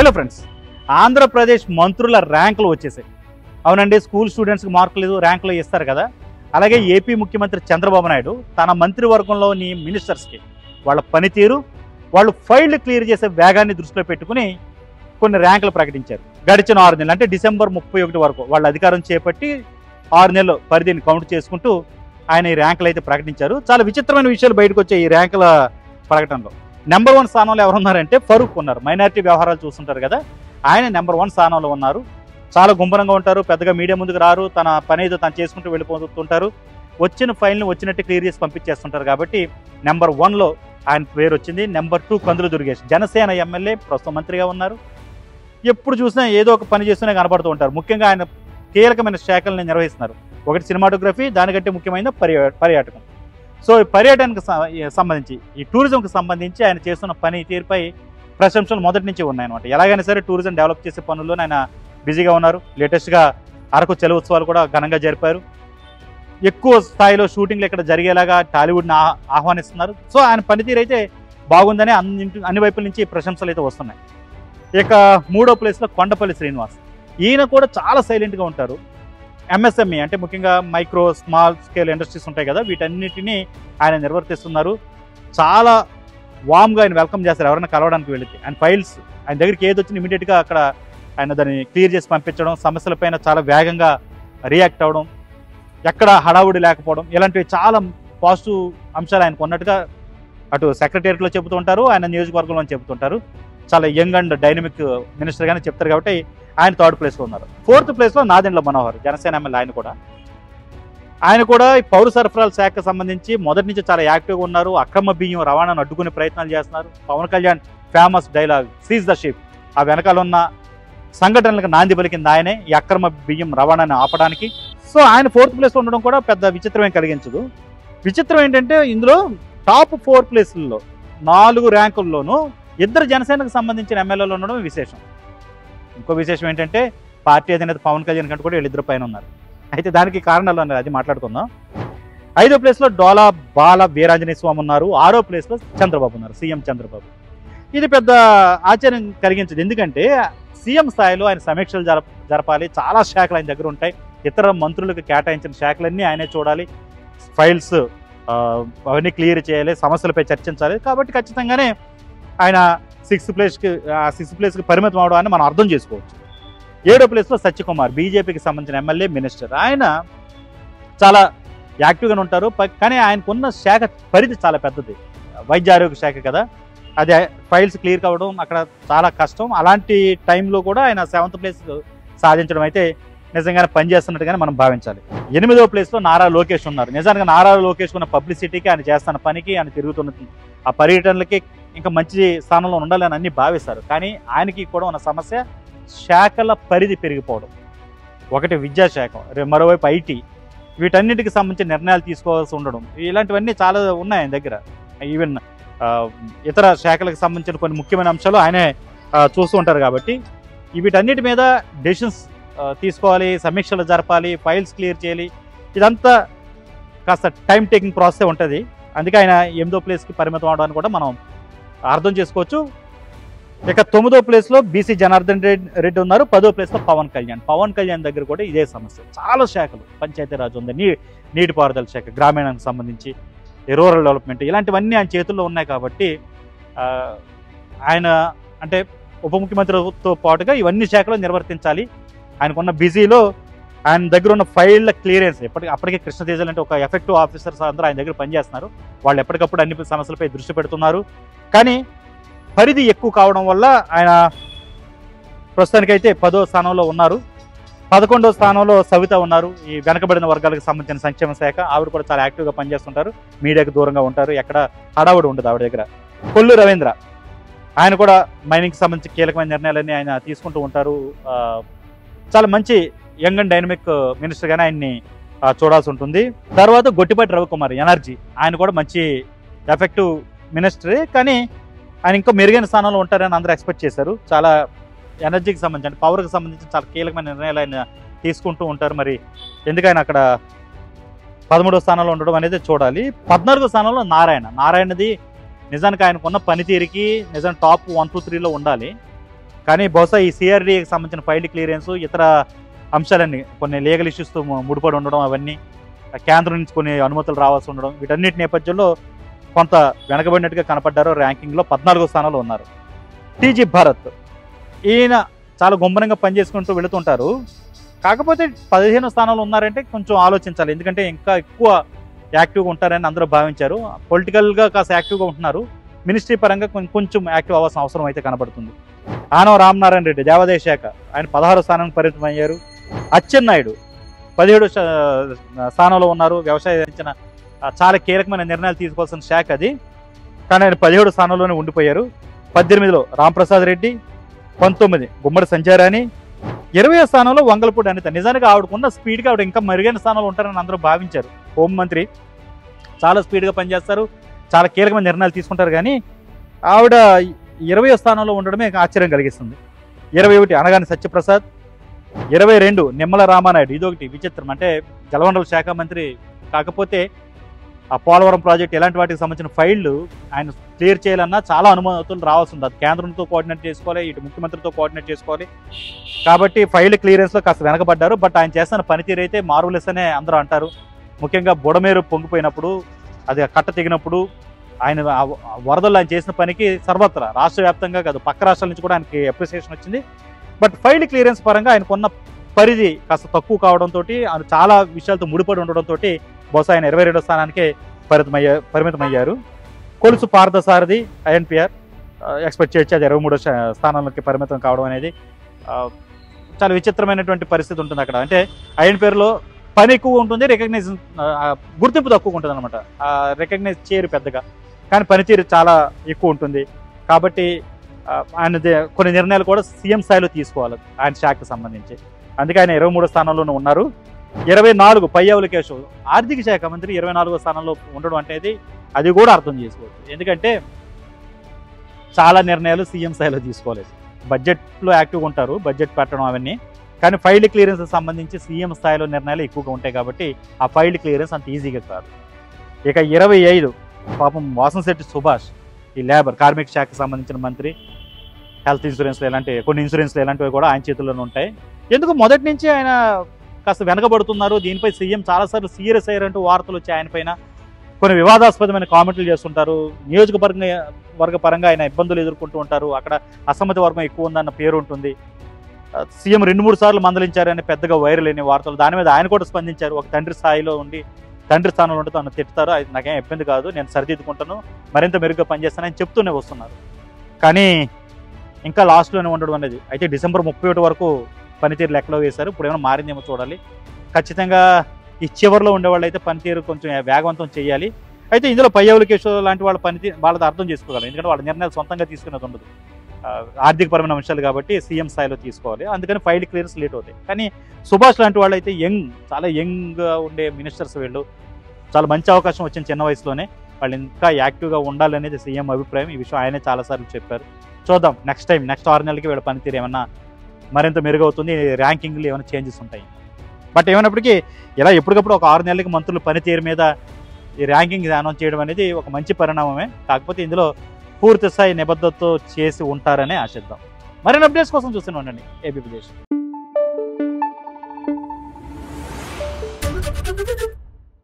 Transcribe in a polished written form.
Hello friends, Andhra Pradesh మంత్రుల ర్యాంకులు వచ్చేసాయి. అవునండి, స్కూల్ స్టూడెంట్స్కి మార్కులు ర్యాంకులు ఇస్తారు కదా. అలాగే ఏపీ ముఖ్యమంత్రి చంద్రబాబు నాయుడు తన మంత్రివర్గంలోని మినిస్టర్స్కి వాళ్ళ పనితీరు, వాళ్ళు ఫైళ్లు క్లియర్ చేసే వేగాన్ని దృష్టిలో పెట్టుకుని కొన్ని ర్యాంకులు ప్రకటించారు. గడిచిన 6 నెలలు అంటే డిసెంబర్ 31 వరకు వాళ్ళ అధికారం చేపట్టి 6 నెలలు పరిధిని కౌంట్ చేసుకుంటూ ఆయన ఈ ర్యాంకులు అయితే ప్రకటించారు. చాలా విచిత్రమైన విషయాలు బయటకు వచ్చాయి ఈ ర్యాంకుల ప్రకటనలో. నెంబర్ 1 స్థానంలో ఎవరున్నారంటే ఫరూక్ ఉన్నారు. మైనారిటీ వ్యవహారాలు చూస్తుంటారు కదా, ఆయన నెంబర్ 1 స్థానంలో ఉన్నారు. చాలా గుంభనంగా ఉంటారు, పెద్దగా మీడియా ముందుకు రారు, తన పని ఏదో తను చేసుకుంటూ వెళ్ళిపోతుంటారు. వచ్చిన ఫైల్ని వచ్చినట్టు క్లియర్ చేసి పంపించేస్తుంటారు. కాబట్టి నెంబర్ 1లో ఆయన పేరు వచ్చింది. నెంబర్ 2 కందులు దుర్గేష్, జనసేన ఎమ్మెల్యే, ప్రస్తుతం మంత్రిగా ఉన్నారు. ఎప్పుడు చూసినా ఏదో ఒక పని చేస్తూనే కనపడుతూ ఉంటారు. ముఖ్యంగా ఆయన కీలకమైన శాఖలను నిర్వహిస్తున్నారు. ఒకటి సినిమాటోగ్రఫీ, దానికంటే ముఖ్యమైన పర్యాటకం. సో ఈ పర్యటనకు సంబంధించి, ఈ టూరిజంకి సంబంధించి ఆయన చేస్తున్న పని తీరుపై ప్రశంసలు మొదటి నుంచి ఉన్నాయన్నమాట. ఎలాగైనా సరే టూరిజం డెవలప్ చేసే పనుల్లోనే ఆయన బిజీగా ఉన్నారు. లేటెస్ట్గా అరకు చెరువు ఉత్సవాలు కూడా ఘనంగా జరిపారు. ఎక్కువ స్థాయిలో షూటింగ్లు ఇక్కడ జరిగేలాగా టాలీవుడ్ని ఆహ్వానిస్తున్నారు. సో ఆయన పనితీరు అయితే బాగుందని అన్ని వైపుల నుంచి ప్రశంసలు అయితే వస్తున్నాయి. ఇక 3వ ప్లేస్లో కొండపల్లి శ్రీనివాస్. ఈయన కూడా చాలా సైలెంట్గా ఉంటారు. ఎంఎస్ఎంఈ అంటే ముఖ్యంగా మైక్రో స్మాల్ స్కేల్ ఇండస్ట్రీస్ ఉంటాయి కదా, వీటన్నిటినీ ఆయన నిర్వర్తిస్తున్నారు. చాలా వామ్గా ఆయన వెల్కమ్ చేస్తారు ఎవరైనా కలవడానికి వెళితే. ఆయన ఫైల్స్ ఆయన దగ్గరికి ఏది వచ్చినా ఇమీడియట్గా అక్కడ ఆయన దాన్ని క్లియర్ చేసి పంపించడం, సమస్యలపైన చాలా వేగంగా రియాక్ట్ అవ్వడం, ఎక్కడ హడావుడి లేకపోవడం, ఇలాంటివి చాలా పాజిటివ్ అంశాలు ఆయనకు ఉన్నట్టుగా అటు సెక్రటేరియట్లో చెబుతూ ఉంటారు, ఆయన నియోజకవర్గంలో చెబుతుంటారు. చాలా యంగ్ అండ్ డైనమిక్ మినిస్టర్గానే చెప్తారు. కాబట్టి ఆయన 3rd ప్లేస్లో ఉన్నారు. 4th ప్లేస్లో నాదెండ్ల మనోహర్, జనసేన ఎమ్మెల్యే. ఆయన కూడా ఈ పౌర సరఫరాల శాఖకు సంబంధించి మొదటి నుంచి చాలా యాక్టివ్గా ఉన్నారు. అక్రమ బియ్యం రవాణాను అడ్డుకునే ప్రయత్నాలు చేస్తున్నారు. Pawan Kalyan famous dialogue seize the ship, ఆ వెనకాల ఉన్న సంఘటనలకు నాంది పలికింది ఆయనే, ఈ అక్రమ బియ్యం రవాణాను ఆపడానికి. సో ఆయన 4th ప్లేస్లో ఉండడం కూడా పెద్ద విచిత్రమేం కలిగించదు. విచిత్రం ఏంటంటే ఇందులో టాప్ 4 ప్లేసుల్లో 4 ర్యాంకుల్లోనూ 2 జనసేనకు సంబంధించిన ఎమ్మెల్యేలు ఉండడం విశేషం. ఇంకో విశేషం ఏంటంటే పార్టీ అధినేత పవన్ కళ్యాణ్ కంటే కూడా వీళ్ళిద్దరు పైన ఉన్నారు. అయితే దానికి కారణాలు అన్నారు, అది మాట్లాడుకుందాం. 5వ ప్లేస్లో డోలా బాల వీరాంజనేయ స్వామి ఉన్నారు. 6వ ప్లేస్లో చంద్రబాబు ఉన్నారు, సీఎం చంద్రబాబు. ఇది పెద్ద ఆశ్చర్యం కలిగించదు, ఎందుకంటే సీఎం స్థాయిలో ఆయన సమీక్షలు జరపాలి. చాలా శాఖలు ఆయన దగ్గర ఉంటాయి. ఇతర మంత్రులకు కేటాయించిన శాఖలన్నీ ఆయనే చూడాలి. ఫైల్స్ అవన్నీ క్లియర్ చేయాలి, సమస్యలపై చర్చించాలి. కాబట్టి ఖచ్చితంగానే ఆయన 6th ప్లేస్కి పరిమితం అవడాన్ని మనం అర్థం చేసుకోవచ్చు. 7వ ప్లేస్లో సత్యకుమార్, బీజేపీకి సంబంధించిన ఎమ్మెల్యే, మినిస్టర్. ఆయన చాలా యాక్టివ్గానే ఉంటారు, కానీ ఆయనకున్న శాఖ పరిధి చాలా పెద్దది. వైద్య ఆరోగ్య శాఖ కదా, అది ఫైల్స్ క్లియర్ కావడం అక్కడ చాలా కష్టం. అలాంటి టైంలో కూడా ఆయన 7th ప్లేస్ సాధించడం అయితే నిజంగానే పనిచేస్తున్నట్టుగానే మనం భావించాలి. 8వ ప్లేస్లో నారా లోకేష్ ఉన్నారు. నిజానికి నారా లోకేష్ ఉన్న పబ్లిసిటీకి, ఆయన చేస్తున్న పనికి, ఆయన తిరుగుతున్న ఆ పర్యటనలకి ఇంకా మంచి స్థానంలో ఉండాలని అన్ని భావిస్తారు. కానీ ఆయనకి కూడా ఉన్న సమస్య శాఖల పరిధి పెరిగిపోవడం. ఒకటి విద్యాశాఖ, మరోవైపు ఐటీ, వీటన్నిటికి సంబంధించిన నిర్ణయాలు తీసుకోవాల్సి ఉండడం, ఇలాంటివన్నీ చాలా ఉన్నాయి ఆయన దగ్గర. ఈవెన్ ఇతర శాఖలకు సంబంధించిన కొన్ని ముఖ్యమైన అంశాలు ఆయనే చూస్తూ ఉంటారు. కాబట్టి వీటన్నిటి మీద డెసిషన్స్ తీసుకోవాలి, సమీక్షలు జరపాలి, ఫైల్స్ క్లియర్ చేయాలి. ఇదంతా కాస్త టైం టేకింగ్ ప్రాసెస్ ఉంటుంది. అందుకే ఆయన 8వ ప్లేస్కి పరిమితం అవడానికి కూడా మనం అర్థం చేసుకోవచ్చు. ఇక 9వ ప్లేస్లో బీసీ జనార్దన్ రెడ్డి ఉన్నారు. 10వ ప్లేస్లో పవన్ కళ్యాణ్ దగ్గర కూడా ఇదే సమస్య. చాలా శాఖలు, పంచాయతీరాజ్ ఉంది, నీటిపారుదల శాఖ, గ్రామీణానికి సంబంధించి రూరల్ డెవలప్మెంట్, ఇలాంటివన్నీ ఆయన చేతుల్లో ఉన్నాయి. కాబట్టి ఆయన అంటే ఉప ముఖ్యమంత్రితో పాటుగా ఇవన్నీ శాఖలు నిర్వర్తించాలి. ఆయనకున్న బిజీలో ఆయన దగ్గర ఉన్న ఫైళ్ళ క్లియరెన్స్ అప్పటికే కృష్ణతేజలు అంటే ఒక ఎఫెక్టివ్ ఆఫీసర్స్ అందరూ ఆయన దగ్గర పనిచేస్తున్నారు. వాళ్ళు ఎప్పటికప్పుడు అన్ని సమస్యలపై దృష్టి పెడుతున్నారు. కానీ పరిధి ఎక్కువ కావడం వల్ల ఆయన ప్రస్తుతానికైతే 10వ స్థానంలో ఉన్నారు. 11వ స్థానంలో సవిత ఉన్నారు, ఈ వెనకబడిన వర్గాలకు సంబంధించిన సంక్షేమ శాఖ. ఆవిడ కూడా చాలా యాక్టివ్గా పనిచేస్తుంటారు, మీడియాకు దూరంగా ఉంటారు, ఎక్కడ హడావుడి ఉండదు ఆవిడ దగ్గర. కొల్లు రవీంద్ర, ఆయన కూడా మైనింగ్కి సంబంధించి కీలకమైన నిర్ణయాలన్నీ ఆయన తీసుకుంటూ ఉంటారు. చాలా మంచి యంగ్ అండ్ డైనమిక్ మినిస్టర్గానే ఆయన్ని చూడాల్సి ఉంటుంది. తర్వాత గొట్టిపాటి రవికుమార్, ఎనర్జీ, ఆయన కూడా మంచి ఎఫెక్టివ్ మినిస్టరే, కానీ ఆయన ఇంకా మెరుగైన స్థానంలో ఉంటారని అందరూ ఎక్స్పెక్ట్ చేశారు. చాలా ఎనర్జీకి సంబంధించి, అంటే పవర్కి సంబంధించి చాలా కీలకమైన నిర్ణయాలు ఆయన తీసుకుంటూ ఉంటారు. మరి ఎందుకైనా అక్కడ 13వ స్థానంలో ఉండడం అనేది చూడాలి. 14వ స్థానంలో నారాయణది నిజానికి ఆయనకున్న పనితీరుకి నిజం టాప్ 1, 2, 3లో ఉండాలి. కానీ బహుశా ఈ సిఆర్డీకి సంబంధించిన ఫైల్ క్లియరెన్స్ ఇతర అంశాలన్నీ కొన్ని లీగల్ ఇష్యూస్తో ముడిపడి ఉండడం, అవన్నీ కేంద్రం నుంచి కొన్ని అనుమతులు రావాల్సి ఉండడం, వీటన్నిటి నేపథ్యంలో కొంత వెనకబడినట్టుగా కనపడ్డారు. ర్యాంకింగ్లో 14వ స్థానంలో ఉన్నారు. టీజీ భరత్, ఈయన చాలా గుంభనంగా పనిచేసుకుంటూ వెళుతుంటారు. కాకపోతే 15వ స్థానంలో ఉన్నారంటే కొంచెం ఆలోచించాలి. ఎందుకంటే ఇంకా ఎక్కువ యాక్టివ్గా ఉంటారని అందరూ భావించారు. పొలిటికల్గా కాస్త యాక్టివ్గా ఉంటున్నారు. మినిస్ట్రీ పరంగా కొంచెం యాక్టివ్ అవ్వాల్సిన అవసరం అయితే కనబడుతుంది. ఆనవ రామనారాయణ రెడ్డి, దేవాదాయ శాఖ, ఆయన 16వ స్థానానికి పరిమితమయ్యారు. అచ్చెన్నాయుడు 17వ స్థానంలో ఉన్నారు. వ్యవసాయించిన చాలా కీలకమైన నిర్ణయాలు తీసుకోవాల్సిన శాఖ అది, కానీ ఆయన 17వ స్థానంలోనే ఉండిపోయారు. 18లో రాంప్రసాద్ రెడ్డి, 19 గుమ్మడి సంచారాని, 20వ స్థానంలో వంగలపూడి అనిత. నిజానికి ఆవిడకున్న స్పీడ్గా ఆవిడ ఇంకా మెరుగైన స్థానంలో ఉంటారని అందరూ భావించారు. హోంమంత్రి చాలా స్పీడ్గా పనిచేస్తారు, చాలా కీలకమైన నిర్ణయాలు తీసుకుంటారు. కానీ ఆవిడ 20వ స్థానంలో ఉండడమే ఆశ్చర్యం కలిగిస్తుంది. 21 అనగాని సత్యప్రసాద్, 22 నిమ్మల రామానాయుడు. ఇదొకటి విచిత్రం. అంటే జలవనరుల శాఖ మంత్రి, కాకపోతే ఆ పోలవరం ప్రాజెక్ట్ ఇలాంటి వాటికి సంబంధించిన ఫైళ్లు ఆయన క్లియర్ చేయాలన్నా చాలా అనుమతులు రావాల్సి ఉంది. అది కేంద్రంతో కోఆర్డినేట్ చేసుకోవాలి, ఇటు ముఖ్యమంత్రితో కోఆర్డినేట్ చేసుకోవాలి. కాబట్టి ఫైల్ క్లియరెన్స్లో కాస్త వెనకబడ్డారు. బట్ ఆయన చేస్తున్న పనితీరు అయితే మార్వలెస్ అనే అందరూ అంటారు. ముఖ్యంగా బుడమేరు పొంగిపోయినప్పుడు, అది కట్ట తెగినప్పుడు ఆయన వరదల్లో ఆయన చేసిన పనికి సర్వత్రా రాష్ట్ర వ్యాప్తంగా కాదు పక్క రాష్ట్రాల నుంచి కూడా ఆయనకి అప్రిసియేషన్ వచ్చింది. బట్ ఫైల్ క్లియరెన్స్ పరంగా ఆయనకున్న పరిధి కాస్త తక్కువ కావడంతో, ఆయన చాలా విషయాలతో ముడిపడి ఉండడంతో బహుశా ఆయన 22వ స్థానానికే పరిమితమయ్యారు. కొలుసు పార్థసారథి ఐఎన్పిఆర్ ఎక్స్పెక్ట్ చేయొచ్చు అది 23వ స్థానంలోకి పరిమితం కావడం అనేది చాలా విచిత్రమైనటువంటి పరిస్థితి ఉంటుంది అక్కడ. అంటే ఐఎన్పిఆర్లో పని ఎక్కువ ఉంటుంది, రికగ్నైజేషన్ గుర్తింపు తక్కువ ఉంటుంది అనమాట. రికగ్నైజ్ చేయరు పెద్దగా, కానీ పనితీరు చాలా ఎక్కువ ఉంటుంది. కాబట్టి ఆయన కొన్ని నిర్ణయాలు కూడా సీఎం స్థాయిలో తీసుకోవాలి ఆయన శాఖకు సంబంధించి. అందుకే ఆయన 23వ స్థానంలోనే ఉన్నారు. 24 పయ్యావుల కేశవ్, ఆర్థిక శాఖ మంత్రి 24వ స్థానంలో ఉండడం అనేది అది కూడా అర్థం చేసుకోవచ్చు. ఎందుకంటే చాలా నిర్ణయాలు సీఎం స్థాయిలో తీసుకోలేదు. బడ్జెట్లో యాక్టివ్గా ఉంటారు, బడ్జెట్ పెట్టడం అవన్నీ, కానీ ఫైల్ క్లియరెన్స్ సంబంధించి సీఎం స్థాయిలో నిర్ణయాలు ఎక్కువగా ఉంటాయి. కాబట్టి ఆ ఫైల్ క్లియరెన్స్ అంత ఈజీగా కాదు. ఇక 25 పాపం వాసంశెట్టి సుభాష్, ఈ లేబర్ కార్మిక శాఖకు సంబంధించిన మంత్రి. హెల్త్ ఇన్సూరెన్స్లు ఇలాంటి కొన్ని ఇన్సూరెన్స్లు ఇలాంటివి కూడా ఆయన చేతుల్లోనే ఉంటాయి. ఎందుకు మొదటి నుంచి ఆయన కాస్త వెనకబడుతున్నారు, దీనిపై సీఎం చాలాసార్లు సీరియస్ అయ్యారంటూ వార్తలు వచ్చాయి ఆయన పైన. కొన్ని వివాదాస్పదమైన కామెంట్లు చేస్తుంటారు. నియోజకవర్గ పరంగా ఆయన ఇబ్బందులు ఎదుర్కొంటూ ఉంటారు. అక్కడ అసమ్మతి వర్గం ఎక్కువ ఉందన్న పేరు ఉంటుంది. సీఎం 2-3 సార్లు మందలించారని పెద్దగా వైరల్ అయిన వార్తలు. దాని మీద ఆయన కూడా స్పందించారు. ఒక తండ్రి స్థాయిలో ఉండి, తండ్రి స్థానంలో ఉంటే తను తిట్టుతారు, అది నాకేం ఇబ్బంది కాదు, నేను సరిదిద్దుకుంటాను, మరింత మెరుగ్గా పనిచేస్తానని చెప్తూనే వస్తున్నారు. కానీ ఇంకా లాస్ట్లోనే ఉండడం అనేది. అయితే డిసెంబర్ 31 వరకు పనితీరు లెక్కలో వేశారు. ఇప్పుడు ఏమైనా మారిందేమో చూడాలి. ఖచ్చితంగా ఈ చివరిలో ఉండేవాళ్ళు అయితే పనితీరు కొంచెం వేగవంతం చేయాలి. అయితే ఇందులో పయ్యావుల కేశవ్ లాంటి వాళ్ళ పనితీరు వాళ్ళది అర్థం చేసుకోగలరు. ఎందుకంటే వాళ్ళ నిర్ణయాలు సొంతంగా తీసుకునేది ఉండదు, ఆర్థికపరమైన అంశాలు కాబట్టి సీఎం స్థాయిలో తీసుకోవాలి. అందుకని ఫైల్ క్లియరెన్స్ లేట్ అవుతాయి. కానీ సుభాష్ లాంటి వాళ్ళు అయితే చాలా యంగ్గా ఉండే మినిస్టర్స్, వీళ్ళు చాలా మంచి అవకాశం వచ్చింది చిన్న వయసులోనే. వాళ్ళు ఇంకా యాక్టివ్గా ఉండాలనేది సీఎం అభిప్రాయం. ఈ విషయం ఆయనే చాలాసార్లు చెప్పారు. చూద్దాం నెక్స్ట్ 6 నెలలకి వీళ్ళ పనితీరు ఏమన్నా మరింత మెరుగవుతుంది, ర్యాంకింగ్లు ఏమైనా చేంజెస్ ఉంటాయి. బట్ ఏమైనప్పటికీ ఇలా ఎప్పటికప్పుడు ఒక 6 నెలలకి మంత్రుల పనితీరు మీద ఈ ర్యాంకింగ్ అనౌన్స్ చేయడం అనేది ఒక మంచి పరిణామమే. కాకపోతే ఇందులో పూర్తి స్థాయి నిబద్ధతతో చేసి ఉంటారనే ఆశిద్దాం. మరిన్ని అప్డేట్స్ కోసం చూస్తూనే ఉండండి ఏబీపీ దేశం.